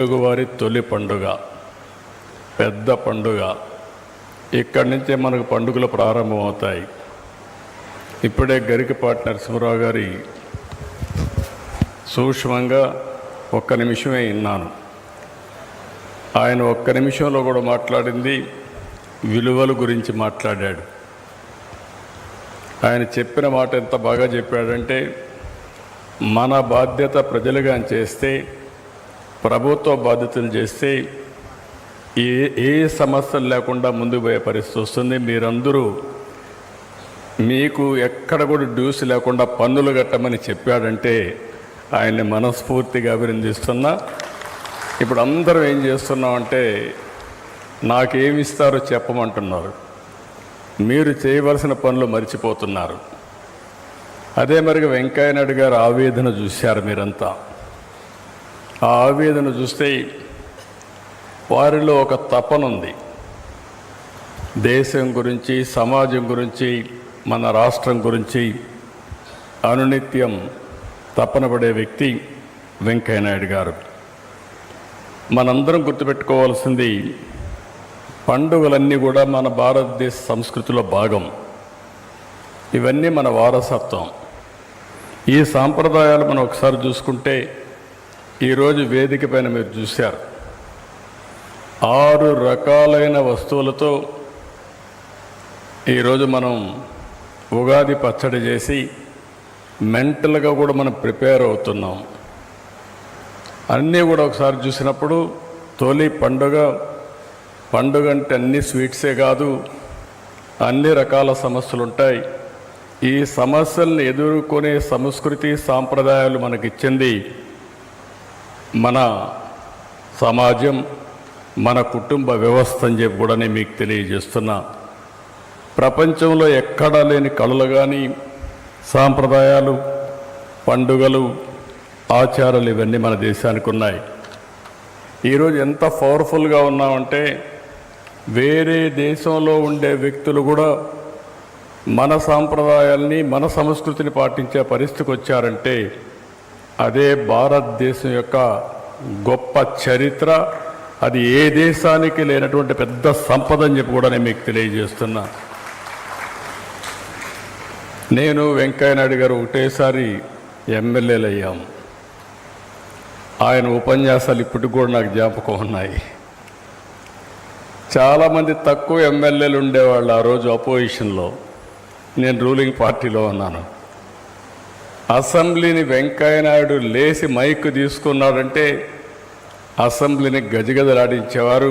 తెలుగువారి తొలి పండుగ, పెద్ద పండుగ. ఇక్కడి నుంచే మనకు పండుగలు ప్రారంభమవుతాయి. ఇప్పుడే గరికపాటి నరసింహరావు గారి సూక్ష్మంగా ఒక్క నిమిషమే విన్నాను. ఆయన ఒక్క నిమిషంలో కూడా మాట్లాడింది విలువల గురించి మాట్లాడాడు. ఆయన చెప్పిన మాట ఎంత బాగా చెప్పాడంటే, మన బాధ్యత ప్రజలుగా చేస్తే, ప్రభుత్వ బాధ్యతలు చేస్తే ఏ సమస్యలు లేకుండా ముందుకు పోయే పరిస్థితి వస్తుంది. మీరందరూ మీకు ఎక్కడ కూడా డ్యూస్ లేకుండా పన్నులు కట్టమని చెప్పాడంటే ఆయన్ని మనస్ఫూర్తిగా అభినందిస్తున్నా. ఇప్పుడు అందరం ఏం చేస్తున్నామంటే, నాకేమిస్తారో చెప్పమంటున్నారు. మీరు చేయవలసిన పనులు మర్చిపోతున్నారు. అదే మరిగా వెంకయ్యనాయుడు గారు ఆవేదన చూశారు మీరంతా. ఆ ఆవేదన చూస్తే వారిలో ఒక తపన ఉంది. దేశం గురించి, సమాజం గురించి, మన రాష్ట్రం గురించి అనునిత్యం తపన పడే వ్యక్తి వెంకయ్యనాయుడు గారు. మనందరం గుర్తుపెట్టుకోవాల్సింది, పండుగలన్నీ కూడా మన భారతదేశ సంస్కృతిలో భాగం. ఇవన్నీ మన వారసత్వం. ఈ సాంప్రదాయాలు మనం ఒకసారి చూసుకుంటే, ఈరోజు వేదిక పైన మీరు చూశారు, 6 రకాలైన వస్తువులతో ఈరోజు మనం ఉగాది పచ్చడి చేసి మెంటల్గా కూడా మనం ప్రిపేర్ అవుతున్నాం. అన్నీ కూడా ఒకసారి చూసినప్పుడు తొలి పండుగ అంటే అన్ని స్వీట్సే కాదు, అన్ని రకాల సమస్యలు ఉంటాయి. ఈ సమస్యలను ఎదుర్కొనే సంస్కృతి, సాంప్రదాయాలు మనకిచ్చింది మన సమాజం, మన కుటుంబ వ్యవస్థ అని చెప్పి కూడా నేను మీకు తెలియజేస్తున్నా. ప్రపంచంలో ఎక్కడా లేని కళలు కానీ, సాంప్రదాయాలు, పండుగలు, ఆచారాలు ఇవన్నీ మన దేశానికి ఉన్నాయి. ఈరోజు ఎంత పవర్ఫుల్గా ఉన్నామంటే, వేరే దేశంలో ఉండే వ్యక్తులు కూడా మన సాంప్రదాయాల్ని, మన సంస్కృతిని పాటించే పరిస్థితికి వచ్చారంటే అదే భారతదేశం యొక్క గొప్ప చరిత్ర. అది ఏ దేశానికి లేనటువంటి పెద్ద సంపద అని చెప్పి కూడా నేను మీకు తెలియజేస్తున్నా. నేను వెంకయ్యనాయుడు గారు ఒకటేసారి ఎమ్మెల్యేలు అయ్యాం. ఆయన ఉపన్యాసాలు ఇప్పటికి కూడా నాకు జ్ఞాపకం ఉన్నాయి. చాలామంది తక్కువ ఎమ్మెల్యేలు ఉండేవాళ్ళు ఆ రోజు అపోజిషన్లో. నేను రూలింగ్ పార్టీలో ఉన్నాను. అసెంబ్లీని వెంకయ్యనాయుడు లేచి మైక్ తీసుకున్నాడంటే అసెంబ్లీని గజగజలాడించేవారు.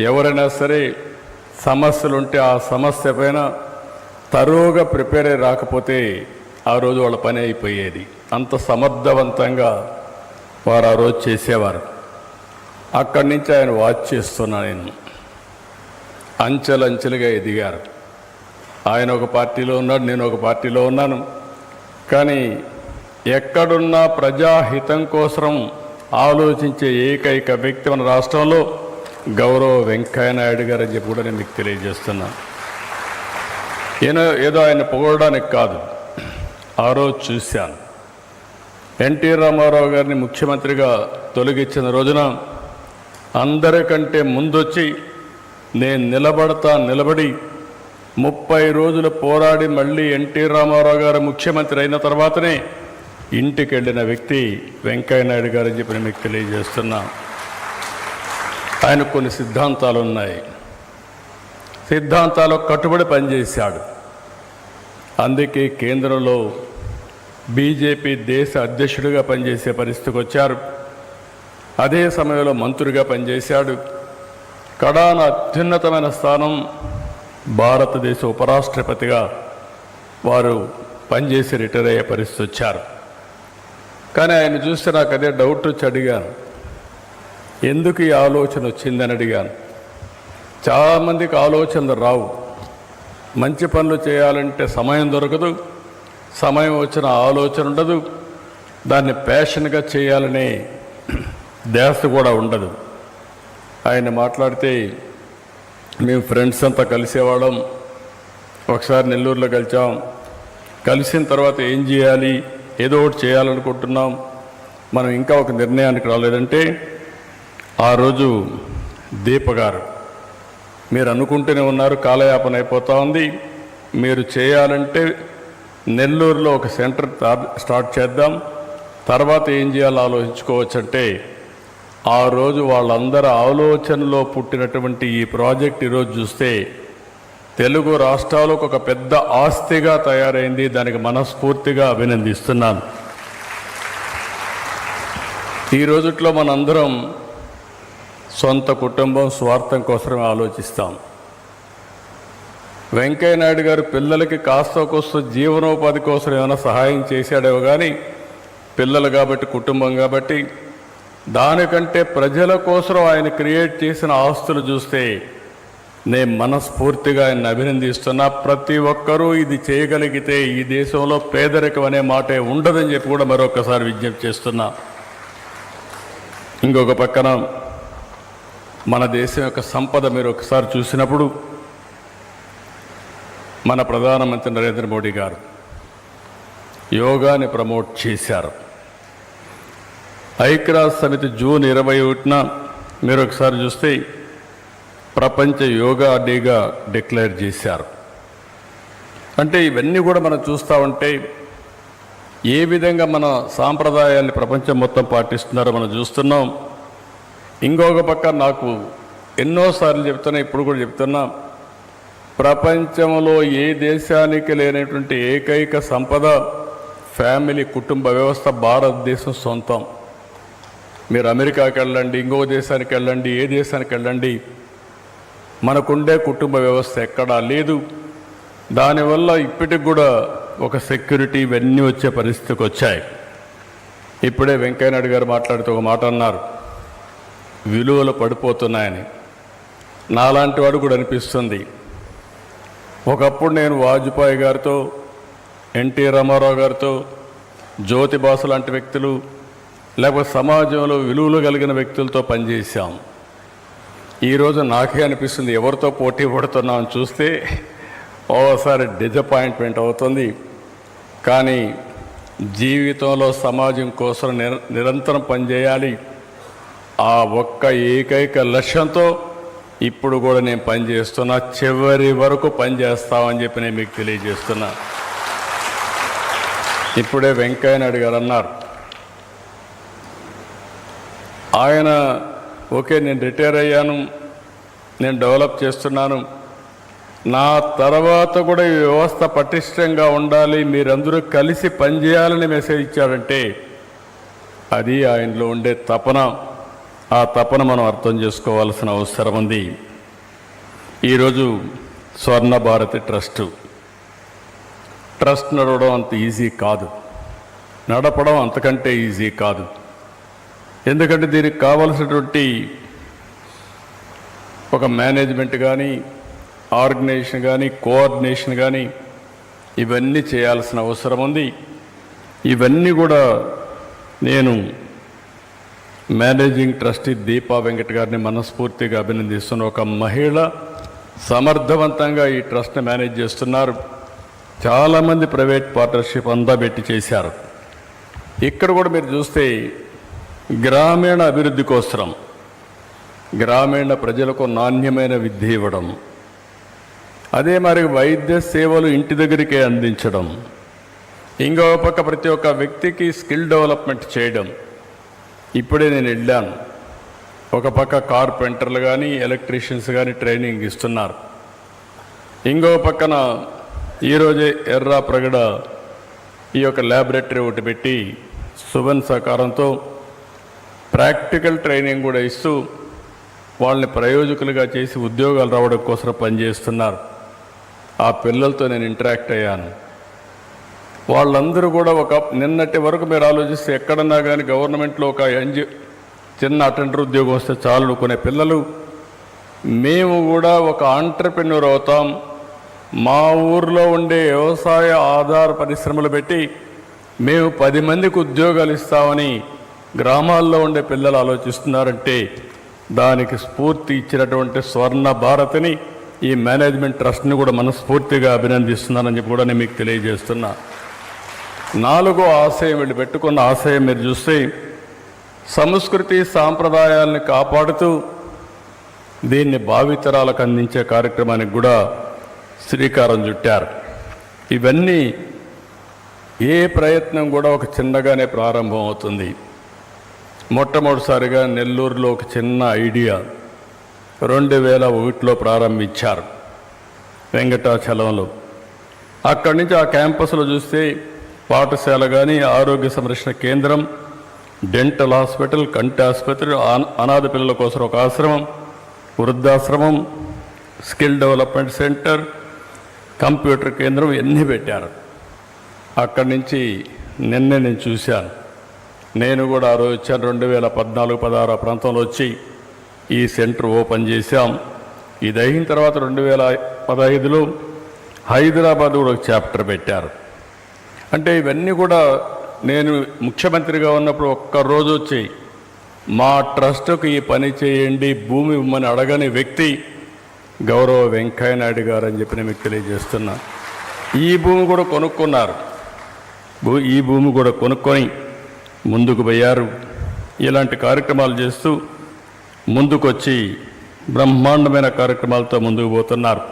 ఎవరైనా సరే సమస్యలుంటే ఆ సమస్య పైన తరువుగా ప్రిపేర్ అయి రాకపోతే ఆ రోజు వాళ్ళ పని అయిపోయేది. అంత సమర్థవంతంగా వారు ఆ రోజు చేసేవారు. అక్కడి నుంచి ఆయన వాచ్ చేస్తున్నా నేను. అంచెలంచెలుగా ఎదిగారు. ఆయన ఒక పార్టీలో ఉన్నాడు, నేను ఒక పార్టీలో ఉన్నాను. కానీ ఎక్కడున్నా ప్రజాహితం కోసం ఆలోచించే ఏకైక వ్యక్తి మన రాష్ట్రంలో గౌరవ వెంకయ్యనాయుడు గారు అని చెప్పి కూడా నేను మీకు తెలియజేస్తున్నాను. ఏదో ఆయన పొగడడానికి కాదు, ఆ రోజు చూశాను. ఎన్టీ రామారావు గారిని ముఖ్యమంత్రిగా తొలగించిన రోజున అందరికంటే ముందొచ్చి నేను నిలబడి 30 రోజులు పోరాడి మళ్ళీ ఎన్టీ రామారావు గారు ముఖ్యమంత్రి అయిన తర్వాతనే ఇంటికి వెళ్ళిన వ్యక్తి వెంకయ్యనాయుడు గారు అని చెప్పి మీకు తెలియజేస్తున్నా. ఆయన కొన్ని సిద్ధాంతాలు ఉన్నాయి. సిద్ధాంతాలకు కట్టుబడి పనిచేశాడు. అందుకే కేంద్రంలో బీజేపీ దేశ అధ్యక్షుడిగా పనిచేసే పరిస్థితికి వచ్చారు. అదే సమయంలో మంత్రిగా పనిచేశాడు. కడాన అత్యున్నతమైన స్థానం భారతదేశ ఉపరాష్ట్రపతిగా వారు పనిచేసి రిటైర్ అయ్యే పరిస్థితి వచ్చారు. కానీ ఆయన చూస్తే నాకు అదే డౌట్ వచ్చి అడిగాను, ఎందుకు ఈ ఆలోచన వచ్చిందని అడిగాను. చాలామందికి ఆలోచనలు రావు. మంచి పనులు చేయాలంటే సమయం దొరకదు, సమయం వచ్చిన ఆలోచన ఉండదు, దాన్ని ప్యాషన్గా చేయాలనే ధ్యాస కూడా ఉండదు. ఆయన మాట్లాడితే, మేము ఫ్రెండ్స్ అంతా కలిసేవాళ్ళం. ఒకసారి నెల్లూరులో కలిసిన తర్వాత ఏం చేయాలి, ఏదో ఒకటి చేయాలనుకుంటున్నాం, మనం ఇంకా ఒక నిర్ణయానికి రాలేదంటే ఆ రోజు దీప గారు మీరు అనుకుంటూనే ఉన్నారు, కాలయాపన అయిపోతూ ఉంది, మీరు చేయాలంటే నెల్లూరులో ఒక సెంటర్ స్టార్ట్ చేద్దాం, తర్వాత ఏం చేయాలో ఆలోచించుకోవచ్చంటే ఆ రోజు వాళ్ళందరి ఆలోచనలో పుట్టినటువంటి ఈ ప్రాజెక్ట్ ఈరోజు చూస్తే తెలుగు రాష్ట్రాలకు ఒక పెద్ద ఆస్తిగా తయారైంది. దానికి మనస్ఫూర్తిగా అభినందిస్తున్నాను. ఈ రోజుట్లో మనందరం సొంత కుటుంబం, స్వార్థం కోసమే ఆలోచిస్తాం. వెంకయ్య నాయుడు గారు పిల్లలకి కాస్త కోస్త జీవనోపాధి కోసం ఏమైనా సహాయం చేశాడేమో కానీ పిల్లలు కాబట్టి, కుటుంబం కాబట్టి, దానికంటే ప్రజల కోసం ఆయన క్రియేట్ చేసిన ఆస్తులు చూస్తే నేను మనస్ఫూర్తిగా ఆయన అభినందిస్తున్నా. ప్రతి ఒక్కరూ ఇది చేయగలిగితే ఈ దేశంలో పేదరికం అనే మాటే ఉండదని చెప్పి కూడా మరొకసారి విజ్ఞప్తి చేస్తున్నా. ఇంకొక పక్కన మన దేశం యొక్క సంపద మీరు ఒకసారి చూసినప్పుడు మన ప్రధానమంత్రి నరేంద్ర మోడీ గారు యోగాని ప్రమోట్ చేశారు. ఐక్యరాజ్య సమితి జూన్ 21న మీరు ఒకసారి చూస్తే ప్రపంచ యోగా డేగా డిక్లేర్ చేశారు. అంటే ఇవన్నీ కూడా మనం చూస్తూ ఉంటే ఏ విధంగా మన సాంప్రదాయాన్ని ప్రపంచం మొత్తం పాటిస్తున్నారో మనం చూస్తున్నాం. ఇంకొక పక్క నాకు ఎన్నోసార్లు చెప్తున్నా, ఇప్పుడు కూడా చెప్తున్నా, ప్రపంచంలో ఏ దేశానికి లేనటువంటి ఏకైక సంపద ఫ్యామిలీ, కుటుంబ వ్యవస్థ భారతదేశం సొంతం. మీరు అమెరికాకి వెళ్ళండి, ఇంకొక దేశానికి వెళ్ళండి, ఏ దేశానికి వెళ్ళండి, మనకుండే కుటుంబ వ్యవస్థ ఎక్కడా లేదు. దానివల్ల ఇప్పటికి కూడా ఒక సెక్యూరిటీ ఇవన్నీ వచ్చే పరిస్థితికి వచ్చాయి. ఇప్పుడే వెంకయ్యనాయుడు గారు మాట్లాడుతూ ఒక మాట అన్నారు, విలువలు పడిపోతున్నాయని. నాలాంటి వాడు కూడా అనిపిస్తుంది. ఒకప్పుడు నేను వాజ్పేయి గారితో, ఎన్టీ రామారావు గారితో, జ్యోతిబాసు లాంటి వ్యక్తులు, లేకపోతే సమాజంలో విలువలు కలిగిన వ్యక్తులతో పనిచేశాం. ఈరోజు నాకే అనిపిస్తుంది ఎవరితో పోటీ పడుతున్నామని చూస్తే ఓసారి డిజపాయింట్మెంట్ అవుతుంది. కానీ జీవితంలో సమాజం కోసం నిరంతరం పనిచేయాలి. ఆ ఒక్క ఏకైక లక్ష్యంతో ఇప్పుడు కూడా నేను పనిచేస్తున్నా, చివరి వరకు పనిచేస్తామని చెప్పి నేను మీకు తెలియజేస్తున్నా. ఇప్పుడే వెంకయ్య నాయుడు గారు అన్నారు, ఆయన ఓకే నేను రిటైర్ అయ్యాను, నేను డెవలప్ చేస్తున్నాను, నా తర్వాత కూడా ఈ వ్యవస్థ పటిష్టంగా ఉండాలి, మీరందరూ కలిసి పనిచేయాలని మెసేజ్ ఇచ్చారంటే అది ఆయనలో ఉండే తపన. ఆ తపన మనం అర్థం చేసుకోవాల్సిన అవసరం ఉంది. ఈరోజు స్వర్ణ భారతి ట్రస్ట్ నడవడం అంత ఈజీ కాదు, నడపడం అంతకంటే ఈజీ కాదు. ఎందుకంటే దీనికి కావలసినటువంటి ఒక మేనేజ్మెంట్ కానీ, ఆర్గనైజేషన్ కానీ, కోఆర్డినేషన్ కానీ ఇవన్నీ చేయాల్సిన అవసరం ఉంది. ఇవన్నీ కూడా నేను మేనేజింగ్ ట్రస్టీ దీపా వెంకట్ గారిని మనస్ఫూర్తిగా అభినందిస్తున్న. ఒక మహిళ సమర్థవంతంగా ఈ ట్రస్ట్ని మేనేజ్ చేస్తున్నారు. చాలామంది ప్రైవేట్ పార్ట్నర్షిప్ అంతా పెట్టి చేశారు. ఇక్కడ కూడా మీరు చూస్తే గ్రామీణ అభివృద్ధి కోసం గ్రామీణ ప్రజలకు నాణ్యమైన విద్య ఇవ్వడం, అదే మరి వైద్య సేవలు ఇంటి దగ్గరికే అందించడం, ఇంకో పక్క ప్రతి ఒక్క వ్యక్తికి స్కిల్ డెవలప్మెంట్ చేయడం. ఇప్పుడే నేను వెళ్ళాను, ఒక పక్క కార్పెంటర్లు కానీ, ఎలక్ట్రీషియన్స్ కానీ ట్రైనింగ్ ఇస్తున్నారు. ఇంకో పక్కన ఈరోజే ఎర్రాప్రగడ ఈ యొక్క ల్యాబొరేటరీ ఒకటి పెట్టి సువన్ సహకారంతో ప్రాక్టికల్ ట్రైనింగ్ కూడా ఇస్తూ వాళ్ళని ప్రయోజకులుగా చేసి ఉద్యోగాలు రావడం కోసం పనిచేస్తున్నారు. ఆ పిల్లలతో నేను ఇంటరాక్ట్ అయ్యాను. వాళ్ళందరూ కూడా నిన్నటి వరకు మీరు ఆలోచిస్తే ఎక్కడన్నా కానీ గవర్నమెంట్లో ఒక చిన్న అటెండర్ ఉద్యోగం వస్తే చాలు అనుకునే పిల్లలు, మేము కూడా ఒక ఆంటర్ప్రెన్యూర్ అవుతాం, మా ఊర్లో ఉండే వ్యవసాయ ఆధార పరిశ్రమలు పెట్టి మేము 10 మందికి ఉద్యోగాలు ఇస్తామని గ్రామాల్లో ఉండే పిల్లలు ఆలోచిస్తున్నారంటే దానికి స్ఫూర్తి ఇచ్చినటువంటి స్వర్ణ భారతిని, ఈ మేనేజ్మెంట్ ట్రస్ట్ని కూడా మనస్ఫూర్తిగా అభినందిస్తున్నానని చెప్పి కూడా నేను మీకు తెలియజేస్తున్నా. 4వ ఆశయం వీళ్ళు పెట్టుకున్న ఆశయం మీరు చూస్తే సంస్కృతి సాంప్రదాయాల్ని కాపాడుతూ దీన్ని భావితరాలకు అందించే కార్యక్రమానికి కూడా శ్రీకారం చుట్టారు. ఇవన్నీ ఏ ప్రయత్నం కూడా ఒక చిన్నగానే ప్రారంభం అవుతుంది. మొట్టమొదటిసారిగా నెల్లూరులో ఒక చిన్న ఐడియా 2001లో ప్రారంభించారు వెంకటాచలంలో. అక్కడి నుంచి ఆ క్యాంపస్లో చూస్తే పాఠశాల కానీ, ఆరోగ్య సంరక్షణ కేంద్రం, డెంటల్ హాస్పిటల్, కంటి ఆసుపత్రి, అనాథ పిల్లల కోసం ఒక ఆశ్రమం, వృద్ధాశ్రమం, స్కిల్ డెవలప్మెంట్ సెంటర్, కంప్యూటర్ కేంద్రం ఇవన్నీ పెట్టారు. అక్కడి నుంచి నిన్నే నేను చూశాను. నేను కూడా ఆ రోజు వచ్చాను. 2014-16 ప్రాంతంలో వచ్చి ఈ సెంటర్ ఓపెన్ చేశాం. ఇది అయిన తర్వాత 2015లో హైదరాబాద్ కూడా ఒక చాప్టర్ పెట్టారు. అంటే ఇవన్నీ కూడా నేను ముఖ్యమంత్రిగా ఉన్నప్పుడు ఒక్కరోజు వచ్చి మా ట్రస్టుకు ఈ పని చేయండి, భూమి ఇవ్వమని అడగని వ్యక్తి గౌరవ వెంకయ్య నాయుడు గారు అని చెప్పి నేను మీకు తెలియజేస్తున్నా. ఈ భూమి కూడా కొనుక్కున్నారు. ఈ భూమి కూడా కొనుక్కొని ముందుకు పోయారు. ఇలాంటి కార్యక్రమాలు చేస్తూ ముందుకొచ్చి బ్రహ్మాండమైన కార్యక్రమాలతో ముందుకు పోతున్నారు.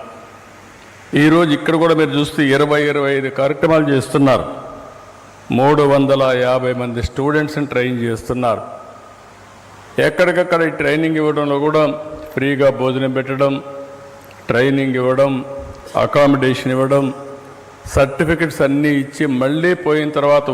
ఈరోజు ఇక్కడ కూడా మీరు చూస్తే 20-25 కార్యక్రమాలు చేస్తున్నారు. 350 మంది స్టూడెంట్స్ని ట్రైన్ చేస్తున్నారు. ఎక్కడికక్కడ ఈ ట్రైనింగ్ ఇవ్వడంలో కూడా ఫ్రీగా భోజనం పెట్టడం, ట్రైనింగ్ ఇవ్వడం, అకామిడేషన్ ఇవ్వడం, సర్టిఫికెట్స్ అన్నీ ఇచ్చి మళ్ళీ పోయిన తర్వాత